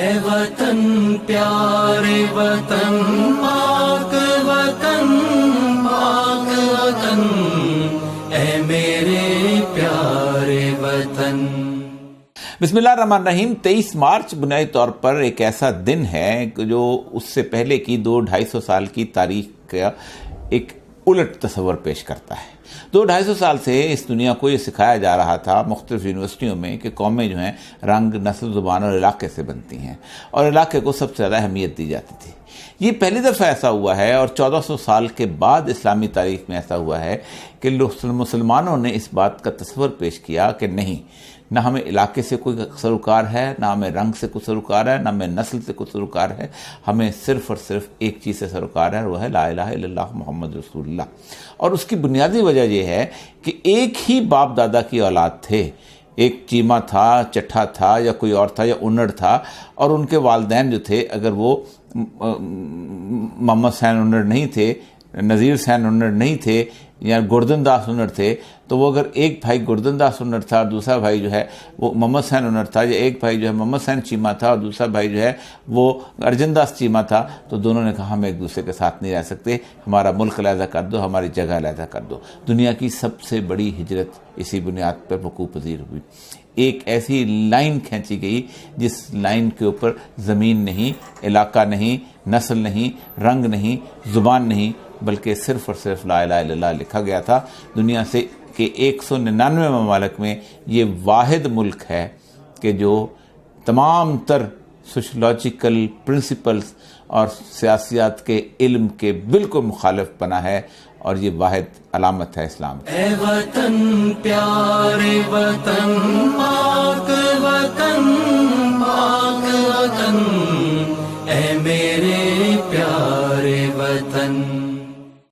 اے وطن پیارے وطن پاک وطن پاک وطن اے میرے پیارے وطن۔ بسم اللہ الرحمن الرحیم۔ 23 مارچ بنیادی طور پر ایک ایسا دن ہے جو اس سے پہلے کی 200-250 سال کی تاریخ کا ایک الٹ تصور پیش کرتا ہے۔ 200-250 سال سے اس دنیا کو یہ سکھایا جا رہا تھا مختلف یونیورسٹیوں میں کہ قومیں جو ہیں رنگ، نسل، زبان اور علاقے سے بنتی ہیں، اور علاقے کو سب سے زیادہ اہمیت دی جاتی تھی۔ یہ پہلی دفعہ ایسا ہوا ہے، اور 1400 سال کے بعد اسلامی تاریخ میں ایسا ہوا ہے کہ مسلمانوں نے اس بات کا تصور پیش کیا کہ نہیں، نہ ہمیں علاقے سے کوئی سروکار ہے، نہ ہمیں رنگ سے کوئی سروکار ہے، نہ ہمیں نسل سے کوئی سروکار ہے، ہمیں صرف اور صرف ایک چیز سے سروکار ہے، اور وہ ہے لا الہ الا اللہ محمد رسول اللہ۔ اور اس کی بنیادی وجہ یہ ہے کہ ایک ہی باپ دادا کی اولاد تھے، ایک چیمہ تھا، چٹھا تھا، یا کوئی اور تھا، یا انڑ تھا، اور ان کے والدین جو تھے، اگر وہ محمد حسین انڑ نہیں تھے، نذیر حسین انڑ نہیں تھے، یا گردن داس انڑ تھے، تو وہ اگر ایک بھائی گردن داس انڑ تھا اور دوسرا بھائی جو ہے وہ محمد حسین انڑ تھا، یا ایک بھائی جو ہے محمد حسین چیمہ تھا اور دوسرا بھائی جو ہے وہ ارجن داس چیمہ تھا، تو دونوں نے کہا ہم ایک دوسرے کے ساتھ نہیں رہ سکتے، ہمارا ملک علیحدہ کر دو، ہماری جگہ علیحدہ کر دو۔ دنیا کی سب سے بڑی ہجرت اسی بنیاد پر وقوع پذیر ہوئی۔ ایک ایسی لائن کھینچی گئی جس لائن کے اوپر زمین نہیں، علاقہ نہیں، نسل نہیں، رنگ نہیں، زبان نہیں، بلکہ صرف اور صرف لا الہ الا اللہ لکھا گیا تھا۔ دنیا سے کہ 199 ممالک میں یہ واحد ملک ہے کہ جو تمام تر سوشولوجیکل پرنسپلز اور سیاسیات کے علم کے بالکل مخالف بنا ہے، اور یہ واحد علامت ہے اسلام کی۔ اے وطن پیارے وطن پاک وطن پاک وطن اے میرے پیارے وطن۔